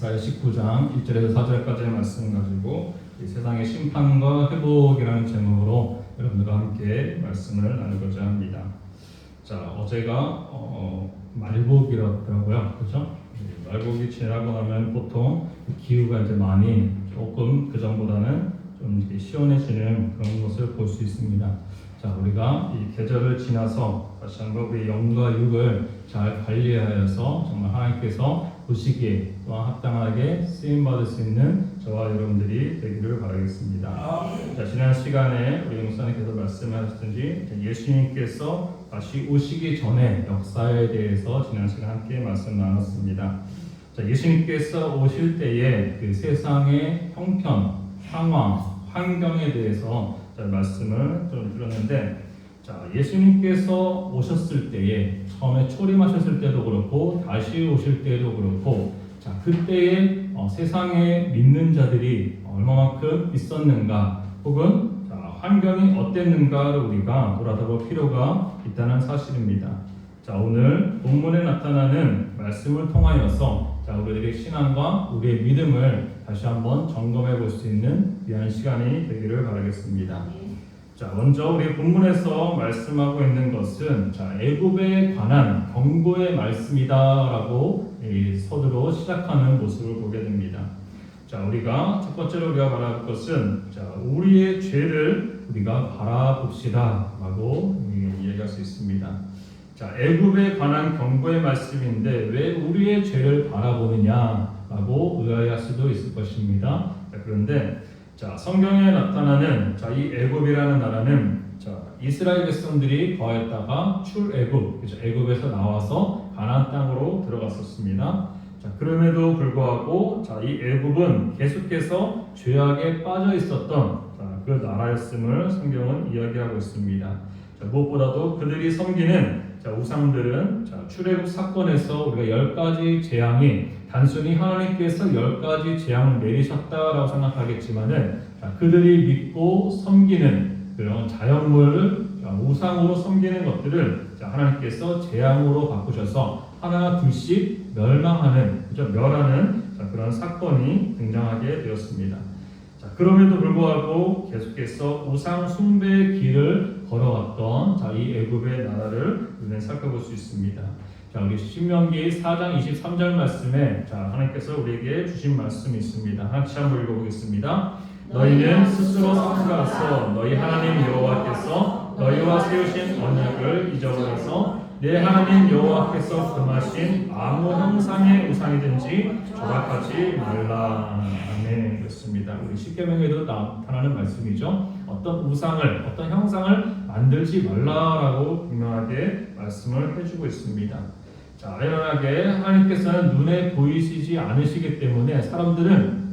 이사야 19장 1절에서 4절까지의 말씀 가지고 이 세상의 심판과 회복이라는 제목으로 여러분들과 함께 말씀을 나누고자 합니다. 자, 어제가 말복이었더라고요. 그렇죠? 말복이 지나고 나면 보통 기후가 이제 많이 조금 그 전보다는 좀 이렇게 시원해지는 그런 것을 볼 수 있습니다. 자, 우리가 이 계절을 지나서 다시 한번 우리 영과 육을 잘 관리하여서 정말 하나님께서 보시기에 또한 합당하게 쓰임받을 수 있는 저와 여러분들이 되기를 바라겠습니다. 자, 지난 시간에 우리 목사님께서 말씀하셨든지 예수님께서 다시 오시기 전에 역사에 대해서 지난 시간 함께 말씀 나눴습니다. 자, 예수님께서 오실 때에 그 세상의 형편, 상황, 환경에 대해서 말씀을 좀 드렸는데, 자, 예수님께서 오셨을 때에 처음에 초림하셨을 때도 그렇고 다시 오실 때도 그렇고, 자, 그때에 세상에 믿는 자들이 얼마만큼 있었는가, 혹은 환경이 어땠는가를 우리가 돌아다볼 필요가 있다는 사실입니다. 자, 오늘 본문에 나타나는 말씀을 통하여서 우리들의 신앙과 우리의 믿음을 다시 한번 점검해 볼 수 있는 귀한 시간이 되기를 바라겠습니다. 자, 먼저 우리 본문에서 말씀하고 있는 것은 애굽에 관한 경고의 말씀이다라고 서두로 시작하는 모습을 보게 됩니다. 자, 우리가 첫 번째로 우리가 바라볼 것은 우리의 죄를 우리가 바라봅시다라고 이야기할 수 있습니다. 자, 애굽에 관한 경고의 말씀인데 왜 우리의 죄를 바라보느냐라고 의아할 수도 있을 것입니다. 그런데 성경에 나타나는 이 애굽이라는 나라는 이스라엘 백성들이 거했다가 출애굽, 애굽에서 나와서 가나안 땅으로 들어갔었습니다. 그럼에도 불구하고 이 애굽은 계속해서 죄악에 빠져 있었던 그 나라였음을 성경은 이야기하고 있습니다. 무엇보다도 그들이 섬기는 우상들은 출애굽 사건에서 우리가 10가지 재앙이 단순히 하나님께서 10가지 재앙을 내리셨다라고 생각하겠지만은 그들이 믿고 섬기는 그런 자연물을 우상으로 섬기는 것들을 하나님께서 재앙으로 바꾸셔서 하나 둘씩 멸하는 그런 사건이 등장하게 되었습니다. 그럼에도 불구하고 계속해서 우상 숭배의 길을 걸어왔던 이 애굽의 나라를 우리는 살펴볼 수 있습니다. 우리 신명기 4장 23절 말씀에 하나님께서 우리에게 주신 말씀이 있습니다. 같이 한번 읽어보겠습니다. 너희는 스스로 성가서 너희 하나님 여호와께서 너희와 세우신 언약을 잊어버려서 내 하나님 여호와께서 금하신 아무 형상의 우상이든지 조각하지 말라. 아멘. 그렇습니다. 우리 십계명에도 나타나는 말씀이죠. 어떤 우상을, 어떤 형상을 만들지 말라라고 분명하게 말씀을 해주고 있습니다. 자, 아이러니하게 하나님께서는 눈에 보이시지 않으시기 때문에 사람들은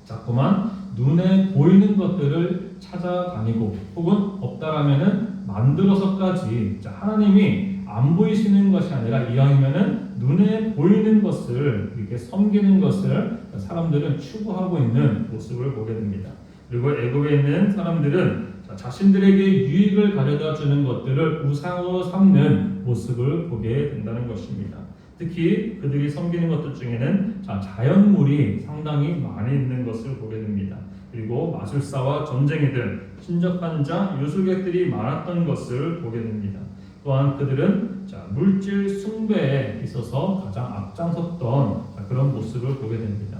자꾸만 눈에 보이는 것들을 찾아다니고 혹은 없다라면은 만들어서까지 하나님이 안 보이시는 것이 아니라 이왕이면은 눈에 보이는 것을 이렇게 섬기는 것을 사람들은 추구하고 있는 모습을 보게 됩니다. 그리고 애굽에 있는 사람들은 자신들에게 유익을 가져다 주는 것들을 우상으로 삼는 모습을 보게 된다는 것입니다. 특히 그들이 섬기는 것들 중에는 자연물이 상당히 많이 있는 것을 보게 됩니다. 그리고 마술사와 전쟁이들, 신접한 자, 유수객들이 많았던 것을 보게 됩니다. 또한 그들은 물질 숭배에 있어서 가장 앞장섰던 그런 모습을 보게 됩니다.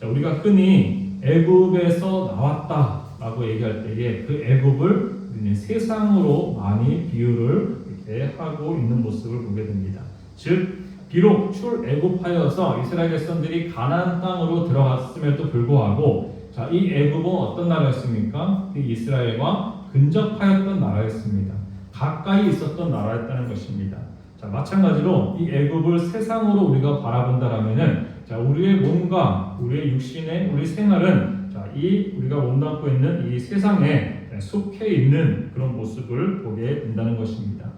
우리가 흔히 애굽에서 나왔다라고 얘기할 때에 그 애굽을 우리는 세상으로 많이 비유를 이렇게 하고 있는 모습을 보게 됩니다. 즉 비록 출애굽하여서 이스라엘 백성들이 가나안 땅으로 들어갔음에도 불구하고 이 애굽은 어떤 나라였습니까? 이스라엘과 근접하였던 나라였습니다. 가까이 있었던 나라였다는 것입니다. 마찬가지로 이 애굽을 세상으로 우리가 바라본다라면은 우리의 몸과 우리의 육신의 우리 생활은 이 우리가 몸담고 있는 이 세상에 속해 있는 그런 모습을 보게 된다는 것입니다.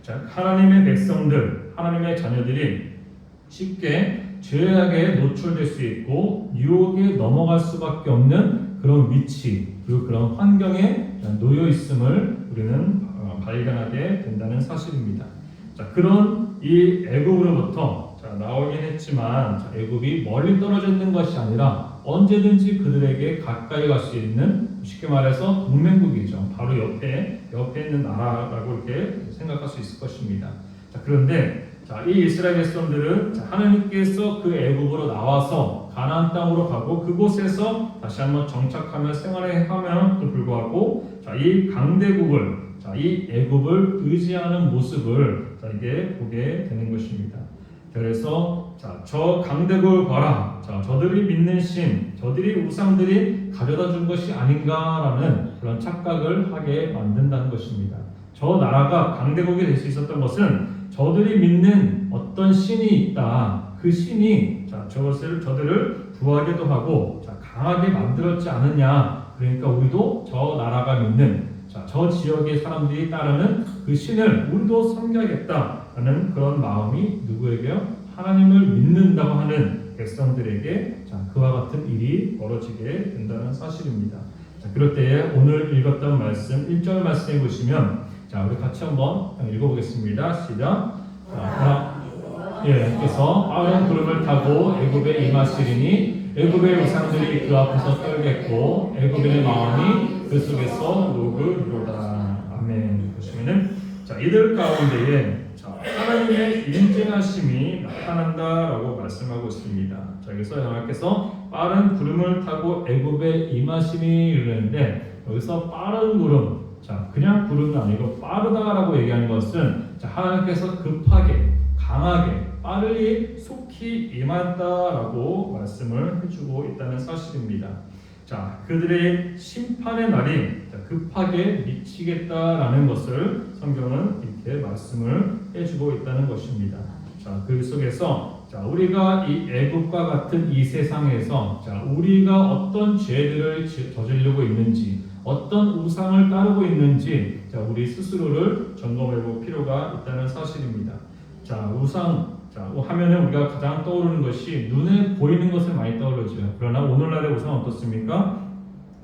하나님의 백성들, 하나님의 자녀들이 쉽게 죄악에 노출될 수 있고 유혹에 넘어갈 수밖에 없는 그런 위치 그리고 그런 환경에 놓여 있음을 우리는 발견하게 된다는 사실입니다. 그런 이 애굽으로부터 나오긴 했지만 애굽이 멀리 떨어져 있는 것이 아니라 언제든지 그들에게 가까이 갈 수 있는, 쉽게 말해서 동맹국이죠. 바로 옆에 있는 나라라고 이렇게 생각할 수 있을 것입니다. 그런데 이 이스라엘 백성들은 하나님께서 그 애굽으로 나와서 가나안 땅으로 가고 그곳에서 다시 한번 정착하며 생활함에도 불구하고 이 강대국을, 이 애굽을 의지하는 모습을 이게 보게 되는 것입니다. 그래서 저 강대국을 봐라, 저들이 믿는 신, 저들이 우상들이 가져다 준 것이 아닌가라는 그런 착각을 하게 만든다는 것입니다. 저 나라가 강대국이 될 수 있었던 것은 저들이 믿는 어떤 신이 있다. 그 신이 저들을 부하게도 하고 강하게 만들었지 않느냐. 그러니까 우리도 저 나라가 믿는, 저 지역의 사람들이 따르는 그 신을 우리도 섬겨야겠다라는 그런 마음이 누구에게요? 하나님을 믿는다고 하는 백성들에게 그와 같은 일이 벌어지게 된다는 사실입니다. 그럴 때에 오늘 읽었던 말씀 1절 말씀해 보시면, 우리 같이 한번 읽어보겠습니다. 시작. 그래서 빠른 구름을 타고 애굽에 임하시리니 애굽의 우상들이 그 앞에서 떨겠고 애굽인의 마음이 그 속에서 녹으리로다. 아멘. 보시면은 이들 가운데에 하나님의 인증하심이 나타난다라고 말씀하고 있습니다. 여기서 하나님께서 빠른 구름을 타고 애굽에 임하심이 이르는데, 여기서 빠른 구름, 그냥 구름이 아니고 빠르다라고 얘기하는 것은 하나님께서 급하게, 강하게, 빠르게, 속히 임한다라고 말씀을 해주고 있다는 사실입니다. 그들의 심판의 날이 급하게 미치겠다라는 것을 성경은 이렇게 말씀을 해주고 있다는 것입니다. 그 속에서 우리가 이 애굽과 같은 이 세상에서 우리가 어떤 죄들을 저지르고 있는지, 어떤 우상을 따르고 있는지 우리 스스로를 점검해 볼 필요가 있다는 사실입니다. 우상 하면은 우리가 가장 떠오르는 것이 눈에 보이는 것을 많이 떠오르죠. 그러나 오늘날의 우상은 어떻습니까?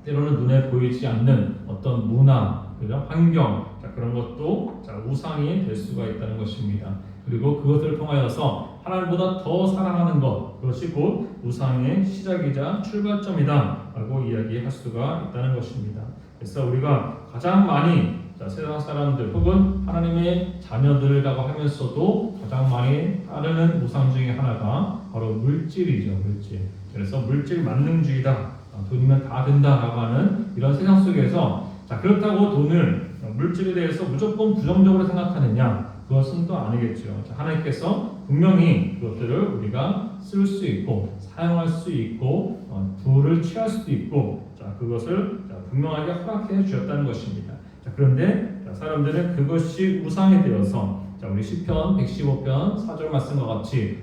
때로는 눈에 보이지 않는 어떤 문화, 환경, 그런 것도 우상이 될 수가 있다는 것입니다. 그리고 그것을 통하여서 하나님보다 더 사랑하는 것, 그것이 곧 우상의 시작이자 출발점이다 라고 이야기할 수가 있다는 것입니다. 그래서 우리가 가장 많이 세상 사람들 혹은 하나님의 자녀들이라고 하면서도 가장 많이 따르는 우상 중에 하나가 바로 물질이죠. 물질. 그래서 물질 만능주의다, 돈이면 다 된다라고 하는 이런 세상 속에서 그렇다고 돈을, 물질에 대해서 무조건 부정적으로 생각하느냐? 그것은 또 아니겠죠. 하나님께서 분명히 그것들을 우리가 쓸 수 있고 사용할 수 있고 부를 취할 수도 있고 그것을 분명하게 허락해 주셨다는 것입니다. 그런데 사람들은 그것이 우상이 되어서, 우리 시편 115편 4절 말씀과 같이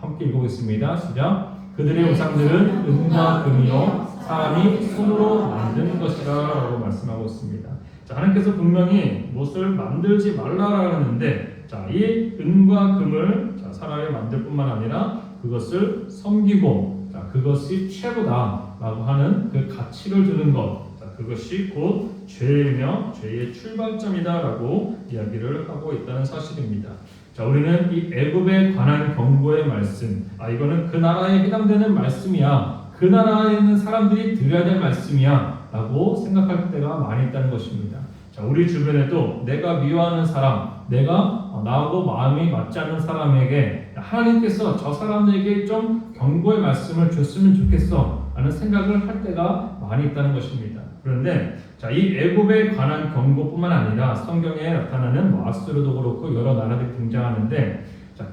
함께 읽어보겠습니다. 시작. 그들의 우상들은 은과 금이요 사람이 손으로 만드는 것이라 라고 말씀하고 있습니다. 하나님께서 분명히 무엇을 만들지 말라라 하는데, 이 은과 금을 사람이 만들 뿐만 아니라 그것을 섬기고 그것이 최고다라고 하는 그 가치를 두는 것, 그것이 곧 죄이며 죄의 출발점이다라고 이야기를 하고 있다는 사실입니다. 우리는 이 애굽에 관한 경고의 말씀, 이거는 그 나라에 해당되는 말씀이야, 그 나라에 있는 사람들이 들어야 될 말씀이야 라고 생각할 때가 많이 있다는 것입니다. 우리 주변에도 내가 미워하는 사람, 내가 나하고 마음이 맞지 않는 사람에게 하나님께서 저 사람에게 좀 경고의 말씀을 줬으면 좋겠어 라는 생각을 할 때가 많이 있다는 것입니다. 그런데 이 애굽에 관한 경고뿐만 아니라 성경에 나타나는 아수르도 그렇고 여러 나라들이 등장하는데,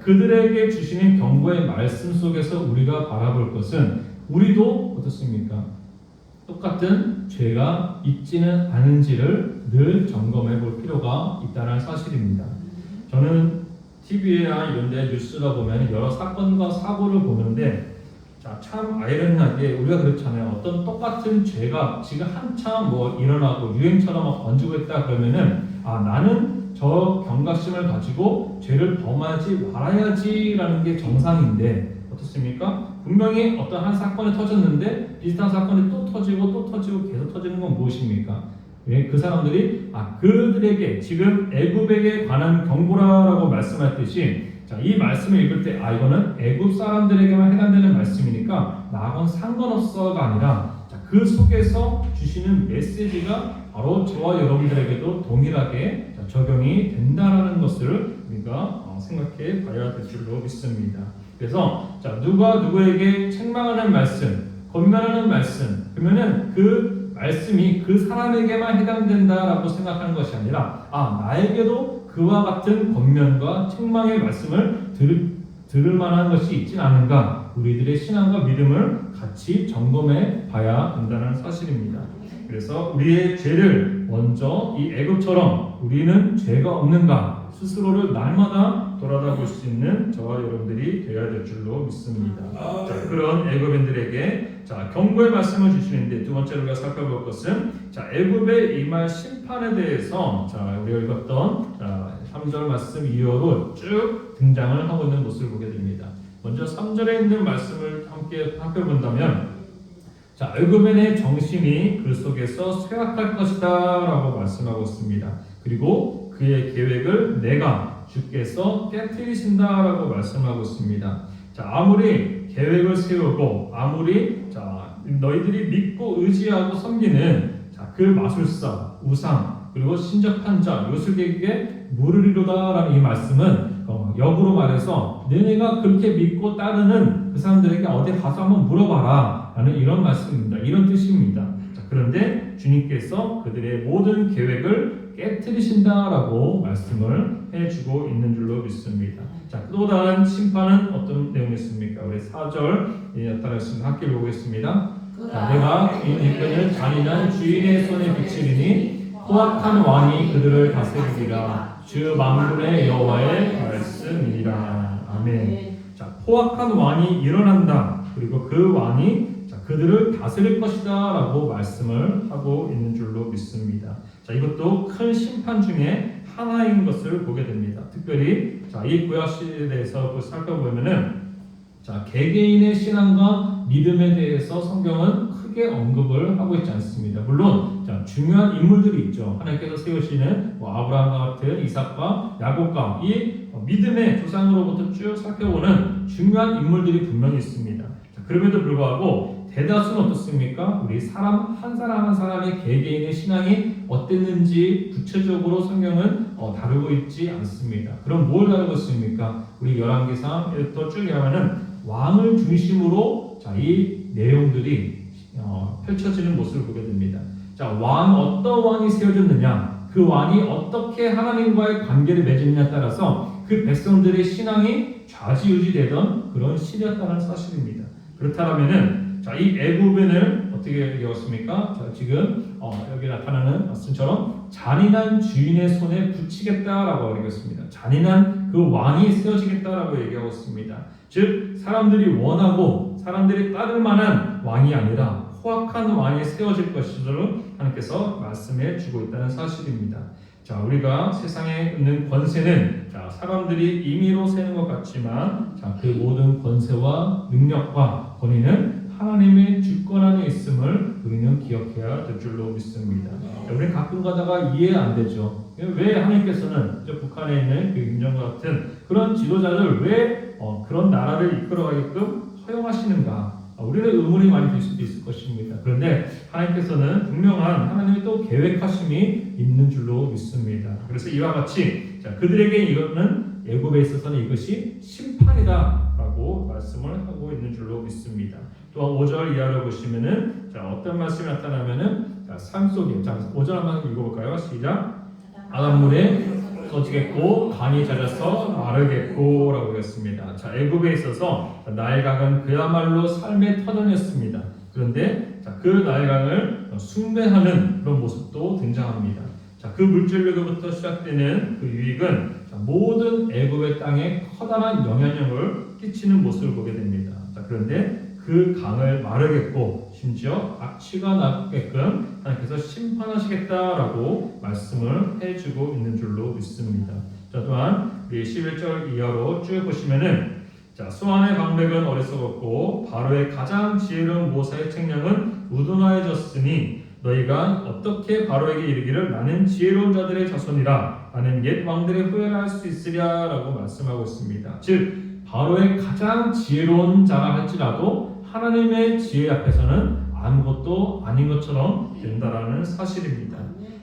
그들에게 주시는 경고의 말씀 속에서 우리가 바라볼 것은 우리도 어떻습니까? 똑같은 죄가 있지는 않은지를 늘 점검해 볼 필요가 있다는 사실입니다. 저는 TV나 이런 데 뉴스가 보면 여러 사건과 사고를 보는데, 참 아이러니하게 우리가 그렇잖아요. 어떤 똑같은 죄가 지금 한참 일어나고 유행처럼 번지고 있다 그러면은 나는 저 경각심을 가지고 죄를 범하지 말아야지라는 게 정상인데, 어떻습니까? 분명히 어떤 한 사건이 터졌는데 비슷한 사건이 또 터지고 계속 터지는 건 무엇입니까? 그 사람들이 그들에게 지금 애굽에게 관한 경고라라고 말씀했듯이 이 말씀을 읽을 때 이거는 애굽 사람들에게만 해당되는 말씀이니까 나하고는 상관없어가 아니라 그 속에서 주시는 메시지가 바로 저와 여러분들에게도 동일하게 적용이 된다라는 것을 우리가 생각해 봐야 될 줄로 믿습니다. 그래서 누가 누구에게 책망하는 말씀, 권면하는 말씀, 그러면은 그 말씀이 그 사람에게만 해당된다라고 생각하는 것이 아니라 나에게도 그와 같은 권면과 책망의 말씀을 들을 만한 것이 있진 않은가, 우리들의 신앙과 믿음을 같이 점검해 봐야 된다는 사실입니다. 그래서 우리의 죄를 먼저 이 애굽처럼 우리는 죄가 없는가 스스로를 날마다 돌아다볼 수 있는 저와 여러분들이 되어야 될 줄로 믿습니다. 그런 애굽인들에게 경고의 말씀을 주시는데 두 번째로 우리가 살펴볼 것은 애굽의 임할 심판에 대해서 우리가 읽었던 3절 말씀 이후로 쭉 등장을 하고 있는 모습을 보게 됩니다. 먼저 3절에 있는 말씀을 함께 살펴본다면 애굽인의 정신이 그 속에서 쇠약할 것이다 라고 말씀하고 있습니다. 그리고 그의 계획을 내가 주께서 깨뜨리신다 라고 말씀하고 있습니다. 아무리 계획을 세우고 아무리 너희들이 믿고 의지하고 섬기는 그 마술사, 우상, 그리고 신접한 자, 요술객에게 물으리로다 라는 이 말씀은 역으로 말해서 너네가 그렇게 믿고 따르는 그 사람들에게 어디 가서 한번 물어봐라 라는 이런 말씀입니다. 이런 뜻입니다. 그런데 주님께서 그들의 모든 계획을 깨뜨리신다라고 말씀을 해주고 있는 줄로 믿습니다. 또 다른 심판은 어떤 내용이었습니까? 우리 4절 나타났습니다. 함께 보겠습니다. 내가 이끌는 잔인한 주인의 손에 비치리니 포악한 왕이 그들을 다스리리라. 주 만군의 여호와의 말씀이니라. 아멘. 포악한 왕이 일어난다. 그리고 그 왕이 그들을 다스릴 것이다 라고 말씀을 하고 있는 줄로 믿습니다. 이것도 큰 심판 중에 하나인 것을 보게 됩니다. 특별히 이 구약시대에서 살펴보면은 개개인의 신앙과 믿음에 대해서 성경은 크게 언급을 하고 있지 않습니다. 물론 중요한 인물들이 있죠. 하나님께서 세우시는 아브라함과 같은 이삭과 야곱과 이 믿음의 조상으로부터 쭉 살펴보는 중요한 인물들이 분명히 있습니다. 그럼에도 불구하고 대다수는 어떻습니까? 우리 사람 한 사람 한 사람의 개개인의 신앙이 어땠는지 구체적으로 성경은 다루고 있지 않습니다. 그럼 뭘 다루고 있습니까? 우리 열왕기상 또 쭉 가면은 왕을 중심으로 이 내용들이 펼쳐지는 모습을 보게 됩니다. 어떤 왕이 세워졌느냐, 그 왕이 어떻게 하나님과의 관계를 맺느냐에 따라서 그 백성들의 신앙이 좌지우지되던 그런 시대였다는 사실입니다. 그렇다면은 이 애굽인을 어떻게 얘기했습니까? 지금 여기 나타나는 말씀처럼 잔인한 주인의 손에 붙이겠다라고 얘기했습니다. 잔인한 그 왕이 세워지겠다라고 얘기하고 있습니다. 즉 사람들이 원하고 사람들이 따를 만한 왕이 아니라 포악한 왕이 세워질 것으로 하나님께서 말씀해 주고 있다는 사실입니다. 우리가 세상에 있는 권세는 사람들이 임의로 세는 것 같지만 그 모든 권세와 능력과 권위는 하나님의 주권 안에 있음을 우리는 기억해야 될 줄로 믿습니다. 우리는 가끔 가다가 이해 안 되죠. 왜 하나님께서는 북한에 있는 그 김정과 같은 그런 지도자를 왜 그런 나라를 이끌어가게끔 허용하시는가? 우리는 의문이 많이 들 수도 있을 것입니다. 그런데 하나님께서는 분명한 하나님의 또 계획하심이 있는 줄로 믿습니다. 그래서 이와 같이 그들에게 이거는 애굽에 있어서는 이것이 심판이다라고 말씀을 하고 있는 줄로 믿습니다. 또한 5절 이하로 보시면은 어떤 말씀이 나타나면은 삶 속에 5절 한번 읽어볼까요? 시작. 바닷물에 쏟지겠고 강이 잦아서 마르겠고 라고 했습니다. 애굽에 있어서 나일강은 그야말로 삶의 터전이었습니다. 그런데 그 나일강을 숭배하는 그런 모습도 등장합니다. 그 물질로부터 시작되는 그 유익은 모든 애굽의 땅에 커다란 영향력을 끼치는 모습을 보게 됩니다. 그런데 그 강을 마르겠고 심지어 악취가 나게끔 하나님께서 심판하시겠다라고 말씀을 해주고 있는 줄로 믿습니다. 또한 우리 11절 이하로 쭉 보시면은 수완의 방백은 어리석었고 바로의 가장 지혜로운 모사의 책량은 우둔하여졌으니 너희가 어떻게 바로에게 이르기를 나는 지혜로운 자들의 자손이라 나는 옛 왕들의 후회를 할 수 있으랴 라고 말씀하고 있습니다. 즉 바로의 가장 지혜로운 자라 할지라도 하나님의 지혜 앞에서는 아무것도 아닌 것처럼 된다라는 사실입니다.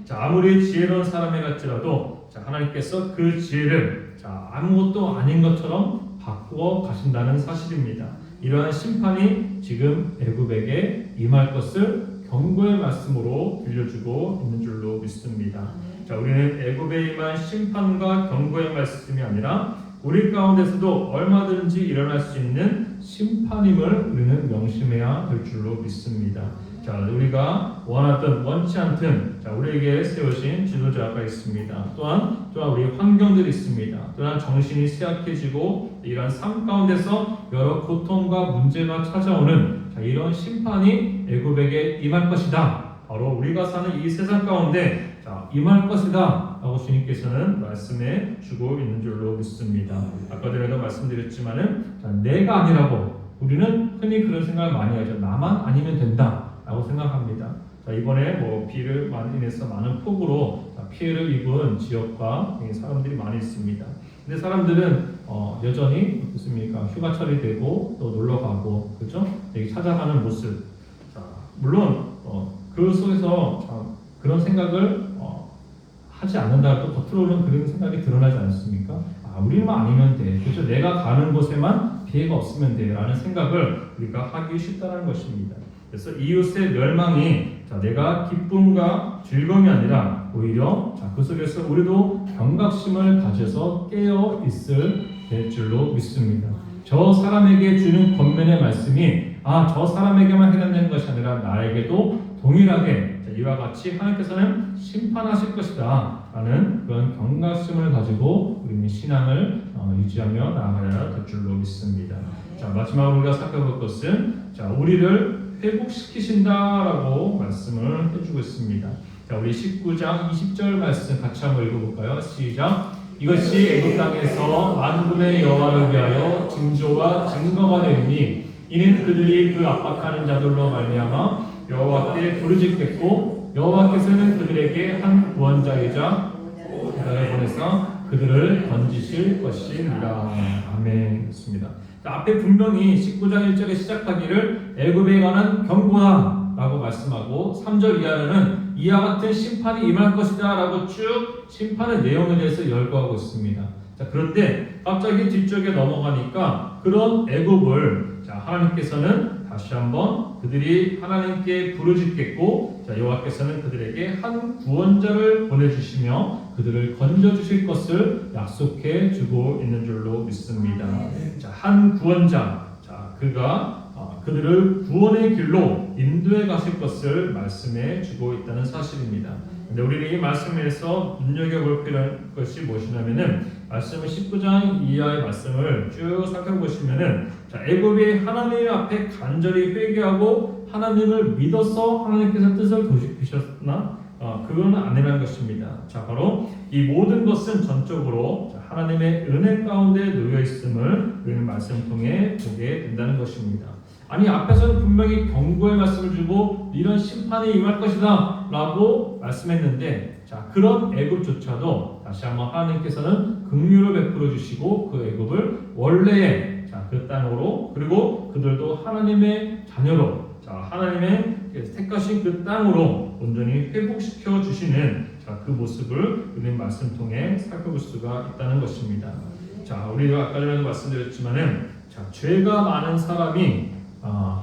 자, 아무리 지혜로운 사람이 같지라도 하나님께서 그 지혜를 아무것도 아닌 것처럼 바꾸어 가신다는 사실입니다. 이러한 심판이 지금 애굽에게 임할 것을 경고의 말씀으로 들려주고 있는 줄로 믿습니다. 자, 우리는 애굽에 임한 심판과 경고의 말씀이 아니라 우리 가운데서도 얼마든지 일어날 수 있는 심판임을 우리는 명심해야 될 줄로 믿습니다. 자, 우리가 원하든 원치 않든 우리에게 세우신 지도자가 있습니다. 또한 우리 환경들이 있습니다. 또한 정신이 쇠약해지고 이런 삶 가운데서 여러 고통과 문제가 찾아오는 이런 심판이 애굽에게 임할 것이다. 바로 우리가 사는 이 세상 가운데 임할 것이다 라고 주님께서는 말씀해 주고 있는 줄로 믿습니다. 아까 전에도 말씀드렸지만은 내가 아니라고 우리는 흔히 그런 생각을 많이 하죠. 나만 아니면 된다 라고 생각합니다. 이번에 비를 인해서 많은 폭우로 피해를 입은 지역과 사람들이 많이 있습니다. 근데 사람들은 여전히 어떻습니까? 휴가철이 되고 또 놀러 가고 그렇죠? 여기 찾아가는 모습. 물론 그 속에서 그런 생각을 하지 않는다 또 겉으로는 그런 생각이 드러나지 않습니까? 우리만 아니면 돼. 그렇죠? 내가 가는 곳에만 피해가 없으면 돼. 라는 생각을 우리가 하기 쉽다는 것입니다. 그래서 이웃의 멸망이 내가 기쁨과 즐거움이 아니라 오히려 그 속에서 우리도 경각심을 가져서 깨어 있을 될 줄로 믿습니다. 저 사람에게 주는 권면의 말씀이 저 사람에게만 해당되는 것이 아니라 나에게도 동일하게 이와 같이 하나님께서는 심판하실 것이다 라는 그런 경각심을 가지고 우리는 신앙을 유지하며 나아가야 될 줄로 믿습니다. 자, 마지막으로 우리가 살펴볼 것은 우리를 회복시키신다라고 말씀을 해주고 있습니다. 자, 우리 19장 20절 말씀 같이 한번 읽어볼까요? 시작. 이것이 애굽 땅에서 만군의 여호와를 위하여 징조와 증거가 되니 이는 그들이 그 압박하는 자들로 말미암아 여호와께 부르짖겠고 여호와께서는 그들에게 한 구원자이자 그들을 보내서 그들을 건지실 것입니다. 아멘. 그렇습니다. 앞에 분명히 19장 1절에 시작하기를 애굽에 관한 경고다 라고 말씀하고 3절 이하로는 이와 같은 심판이 임할 것이다 라고 쭉 심판의 내용에 대해서 열거하고 있습니다. 자, 그런데 갑자기 뒤쪽에 넘어가니까 그런 애굽을 하나님께서는 다시 한번 그들이 하나님께 부르짖겠고 여호와께서는 그들에게 한 구원자를 보내주시며 그들을 건져주실 것을 약속해 주고 있는 줄로 믿습니다. 자, 한 구원자, 그가 그들을 구원의 길로 인도해 가실 것을 말씀해 주고 있다는 사실입니다. 근데 우리는 이 말씀에서 눈여겨볼 필요한 것이 무엇이냐면은 말씀 19장 이하의 말씀을 쭉 살펴보시면은 애굽이 하나님 앞에 간절히 회개하고 하나님을 믿어서 하나님께서 뜻을 도시키셨나? 그건 아니라는 것입니다. 자, 바로 이 모든 것은 전적으로 하나님의 은혜 가운데 놓여 있음을 우리는 말씀 통해 보게 된다는 것입니다. 아니, 앞에서는 분명히 경고의 말씀을 주고 이런 심판이 임할 것이다 라고 말씀했는데 그런 애굽조차도 다시 한번 하나님께서는 긍휼을 베풀어 주시고 그 애굽을 원래의 그 땅으로 그리고 그들도 하나님의 자녀로 하나님의 택하신 그 땅으로 온전히 회복시켜 주시는 그 모습을 우리는 말씀 통해 살펴볼 수가 있다는 것입니다. 자, 우리가 아까 전에도 말씀드렸지만은 죄가 많은 사람이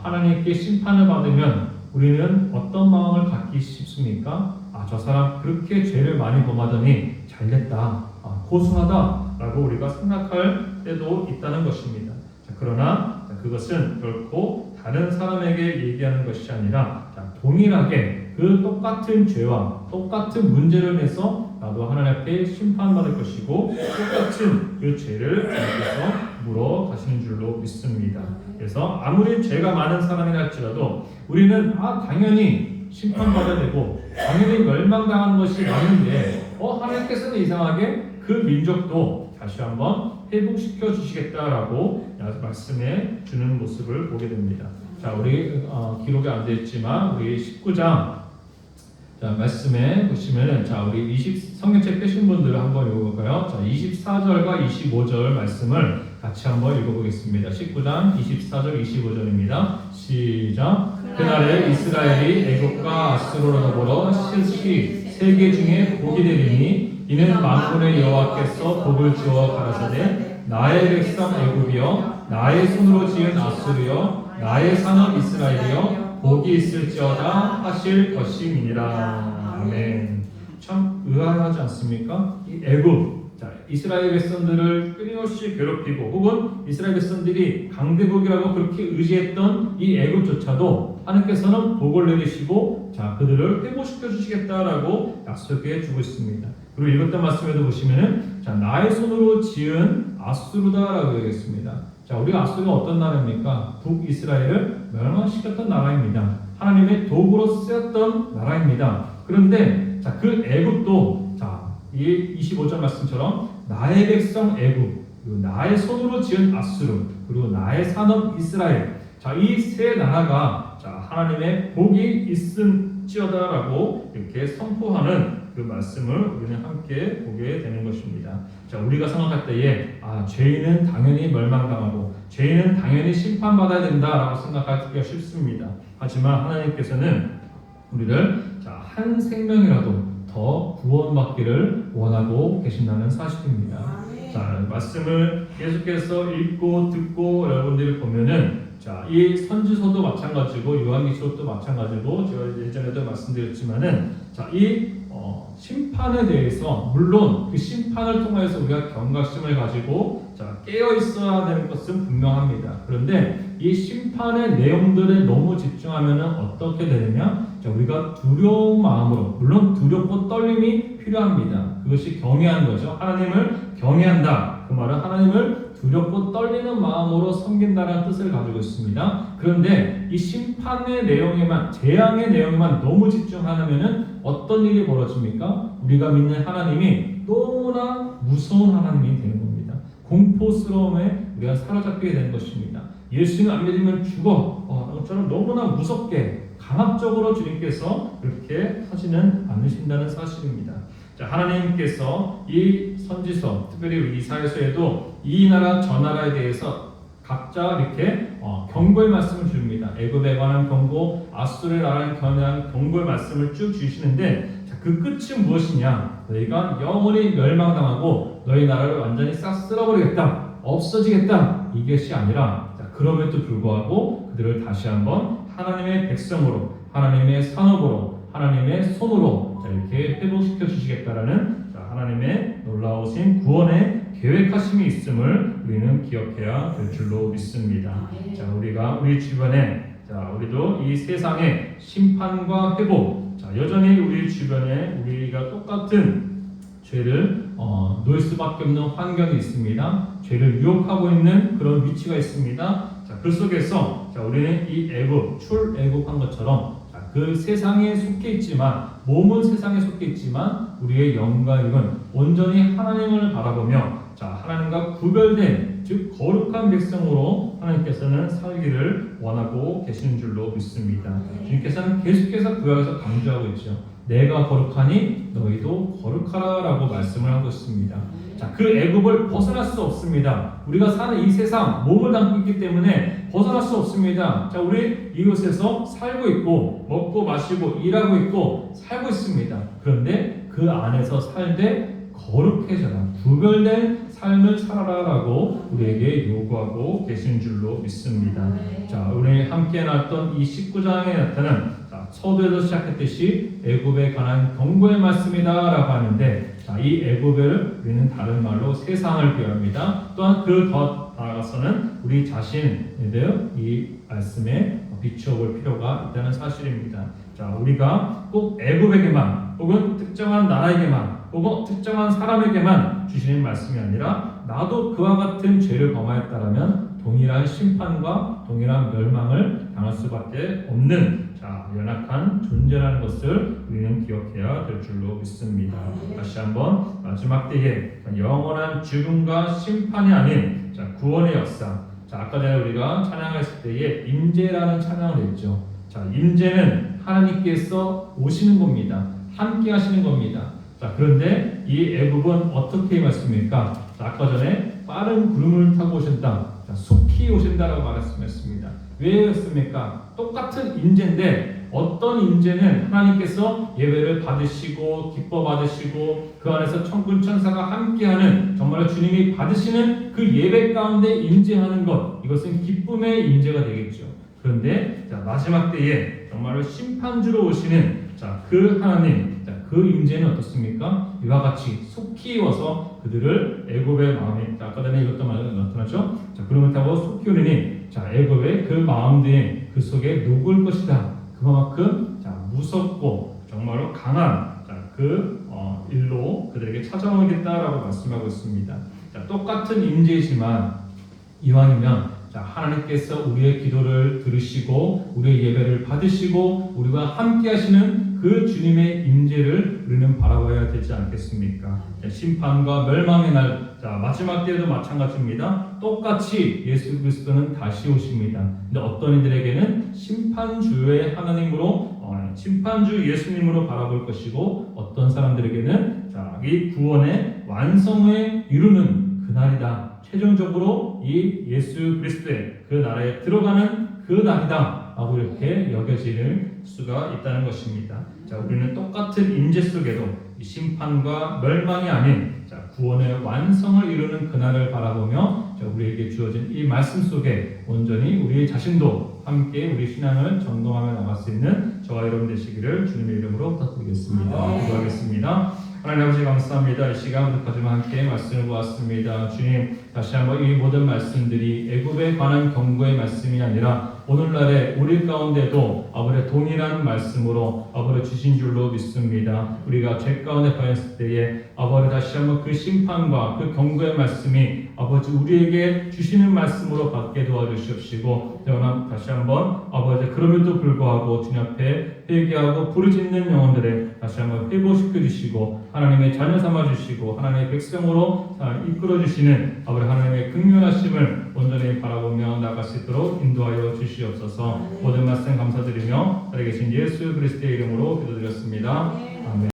하나님께 심판을 받으면 우리는 어떤 마음을 갖기 쉽습니까? 저 사람 그렇게 죄를 많이 범하더니 잘됐다, 고수하다 라고 우리가 생각할 때도 있다는 것입니다. 그러나 그것은 결코 다른 사람에게 얘기하는 것이 아니라 동일하게 그 똑같은 죄와 똑같은 문제를 내서 나도 하나님 앞에 심판받을 것이고 똑같은 그 죄를 하나님께서 물어 가시는 줄로 믿습니다. 그래서 아무리 죄가 많은 사람이라 할지라도 우리는 당연히 심판받아야 되고 당연히 멸망당하는 것이 맞는데 하나님께서는 이상하게 그 민족도 다시 한번 회복시켜 주시겠다라고 말씀해 주는 모습을 보게 됩니다. 자, 우리 기록이 안 되어 있지만 우리 19장 자, 말씀에 보시면은 자, 우리 성경책 펴신 분들 한번 읽어볼까요? 자, 24절과 25절 말씀을 같이 한번 읽어보겠습니다. 19장 24절 25절입니다. 시작. 그날에 이스라엘이 애굽과 아수르로부터 실시 세계 중에 복이 되리니 이는 만군의 여호와께서 복을 주어 가라사대 나의 백성 애굽이여 나의 손으로 지은 아수르여 나의 산업 이스라엘이여 복이 있을지어다 하실 것임이니라. 아멘. 참 의아하지 않습니까? 이 애굽, 자, 이스라엘 백성들을 끊임없이 괴롭히고 혹은 이스라엘 백성들이 강대국이라고 그렇게 의지했던 이 애굽조차도 하나님께서는 복을 내리시고 자, 그들을 회복시켜 주시겠다라고 약속해 주고 있습니다. 그리고 읽었던 말씀에도 보시면은 자, 나의 손으로 지은 아수르다라고 얘기했습니다. 자, 우리가 아수르가 어떤 나라입니까? 북이스라엘을 멸망시켰던 나라입니다. 하나님의 도구로 쓰였던 나라입니다. 그런데 자, 그 애굽도 자, 이 25절 말씀처럼 나의 백성 애굽, 그리고 나의 손으로 지은 아수르, 그리고 나의 산업 이스라엘. 자, 이 세 나라가 자, 하나님의 복이 있음지어다라고 이렇게 선포하는 그 말씀을 우리는 함께 보게 되는 것입니다. 자, 우리가 생각할 때에 죄인은 당연히 멸망당하고 죄인은 당연히 심판받아야 된다라고 생각하기가 쉽습니다. 하지만 하나님께서는 우리를 자, 한 생명이라도 더 구원받기를 원하고 계신다는 사실입니다. 자, 말씀을 계속해서 읽고 듣고 여러분들이 보면은 자, 이 선지서도 마찬가지고 요한계시록도 마찬가지고 제가 예전에도 말씀드렸지만은 자, 이 심판에 대해서 물론 그 심판을 통해서 우리가 경각심을 가지고 자, 깨어 있어야 되는 것은 분명합니다. 그런데 이 심판의 내용들에 너무 집중하면은 어떻게 되느냐? 자, 우리가 두려운 마음으로 물론 두렵고 떨림이 필요합니다. 그것이 경외하는 거죠. 하나님을 경외한다. 그 말은 하나님을 두렵고 떨리는 마음으로 섬긴다는 뜻을 가지고 있습니다. 그런데 이 심판의 내용에만 재앙의 내용에만 너무 집중하면은 어떤 일이 벌어집니까? 우리가 믿는 하나님이 너무나 무서운 하나님이 되는 겁니다. 공포스러움에 우리가 사로잡히게 되는 것입니다. 예수님 안 믿으면 죽어. 저는 너무나 무섭게 강압적으로 주님께서 그렇게 하지는 않으신다는 사실입니다. 자, 하나님께서 이 선지서, 특별히 이사야서에도 이 나라 저 나라에 대해서 각자 이렇게 경고의 말씀을 줍니다. 애굽에 관한 경고, 아수르에 관한 경고의 말씀을 쭉 주시는데 자, 그 끝은 무엇이냐? 너희가 영원히 멸망당하고 너희 나라를 완전히 싹 쓸어버리겠다, 없어지겠다, 이것이 아니라 자, 그럼에도 불구하고 그들을 다시 한번 하나님의 백성으로, 하나님의 산업으로, 하나님의 손으로 자, 이렇게 회복시켜 주시겠다라는 자, 하나님의 놀라우신 구원의 계획하심이 있음을 우리는 기억해야 될 줄로 믿습니다. 자, 우리가 우리 주변에 자, 우리도 이 세상의 심판과 회복, 자, 여전히 우리 주변에 우리가 똑같은 죄를 놓을 수밖에 없는 환경이 있습니다. 죄를 유혹하고 있는 그런 위치가 있습니다. 자, 그 속에서 자, 우리는 이 애굽, 출애굽한 것처럼 자, 그 세상에 속해 있지만 몸은 세상에 속해 있지만 우리의 영과 육은 온전히 하나님을 바라보며 자, 하나님과 구별된 즉 거룩한 백성으로 하나님께서는 살기를 원하고 계시는 줄로 믿습니다. 주님께서는 계속해서 구약에서 강조하고 있죠. 내가 거룩하니 너희도 거룩하라라고 말씀을 하고 있습니다. 자, 그 애굽을 벗어날 수 없습니다. 우리가 사는 이 세상 몸을 담고 있기 때문에 벗어날 수 없습니다. 자, 우리 이곳에서 살고 있고 먹고 마시고 일하고 있고 살고 있습니다. 그런데 그 안에서 살되 거룩해져라, 구별된 삶을 살아라라고 우리에게 요구하고 계신 줄로 믿습니다. 자, 우리 함께 나왔던 이 19장에 나타난 서두에서 시작했듯이 애굽에 관한 경고의 말씀이다라고 하는데 자, 이 애굽을 우리는 다른 말로 세상을 비유합니다. 또한 그 더 나아가서는 우리 자신에도 이 말씀에 비추어 볼 필요가 있다는 사실입니다. 자, 우리가 꼭 애굽에게만 혹은 특정한 나라에게만 혹은 특정한 사람에게만 주시는 말씀이 아니라 나도 그와 같은 죄를 범하였다라면 동일한 심판과 동일한 멸망을 당할 수밖에 없는 자, 연약한 존재라는 것을 우리는 기억해야 될 줄로 믿습니다. 다시 한번 마지막 때에 영원한 죽음과 심판이 아닌 자, 구원의 역사. 자, 아까 전에 우리가 찬양했을 때에 임재라는 찬양을 했죠. 자, 임재는 하나님께서 오시는 겁니다. 함께 하시는 겁니다. 자, 그런데 이 애굽은 어떻게 말씀입니까? 자, 아까 전에 빠른 구름을 타고 오신다. 자, 속히 오신다라고 말씀했습니다. 왜 그렇습니까? 똑같은 임재인데 어떤 임재는 하나님께서 예배를 받으시고 기뻐 받으시고 그 안에서 천군 천사가 함께하는 정말로 주님이 받으시는 그 예배 가운데 임재하는 것, 이것은 기쁨의 임재가 되겠죠. 그런데 자, 마지막 때에 정말로 심판주로 오시는 그 하나님, 그 임재는 어떻습니까? 이와 같이 속히 와서 그들을 애굽의 마음에, 아까 전에 이것도 나타나죠. 자, 구름을 타고 속히 오느니 애굽의 그 마음들이 그 속에 녹을 것이다. 그만큼 무섭고 정말로 강한 그 일로 그들에게 찾아오겠다라고 말씀하고 있습니다. 똑같은 임재이지만 이왕이면 하나님께서 우리의 기도를 들으시고 우리의 예배를 받으시고 우리와 함께 하시는 그 주님의 임재를 우리는 바라봐야 되지 않겠습니까? 심판과 멸망의 날, 마지막 때도 마찬가지입니다. 똑같이 예수 그리스도는 다시 오십니다. 근데 어떤 이들에게는 심판주의 하나님으로 심판주 예수님으로 바라볼 것이고 어떤 사람들에게는 이 구원의 완성을 이루는 그날이다. 최종적으로 이 예수 그리스도의 그 나라에 들어가는 그 날이다 라고 이렇게 여겨질 수가 있다는 것입니다. 우리는 똑같은 임재 속에도 이 심판과 멸망이 아닌 구원의 완성을 이루는 그날을 바라보며 우리에게 주어진 이 말씀 속에 온전히 우리 자신도 함께 우리 신앙을 점검하며 나갈 수 있는 저와 여러분 되시기를 주님의 이름으로 부탁드리겠습니다. 기도하겠습니다. 하나님 아버지 감사합니다. 이 시간부터까지만 함께 말씀을 보았습니다. 주님, 다시 한번 이 모든 말씀들이 애굽에 관한 경고의 말씀이 아니라 오늘날의 우리 가운데도 아버지 동일한 말씀으로 아버지 주신 줄로 믿습니다. 우리가 죄 가운데 빠졌을 때에 아버지 다시 한번 그 심판과 그 경고의 말씀이 아버지 우리에게 주시는 말씀으로 받게 도와주시옵시고 다시 한번 아버지 그럼에도 불구하고 주님 앞에 회개하고 부르짖는 영혼들을 다시 한번 회복시켜 주시고 하나님의 자녀 삼아 주시고 하나님의 백성으로 이끌어 주시는 아버지 하나님의 긍휼하심을 온전히 바라보며 나아갈 수 있도록 인도하여 주시옵소서. 모든 말씀 감사드리며 살아계신 예수 그리스도의 이름으로 기도드렸습니다. 아멘.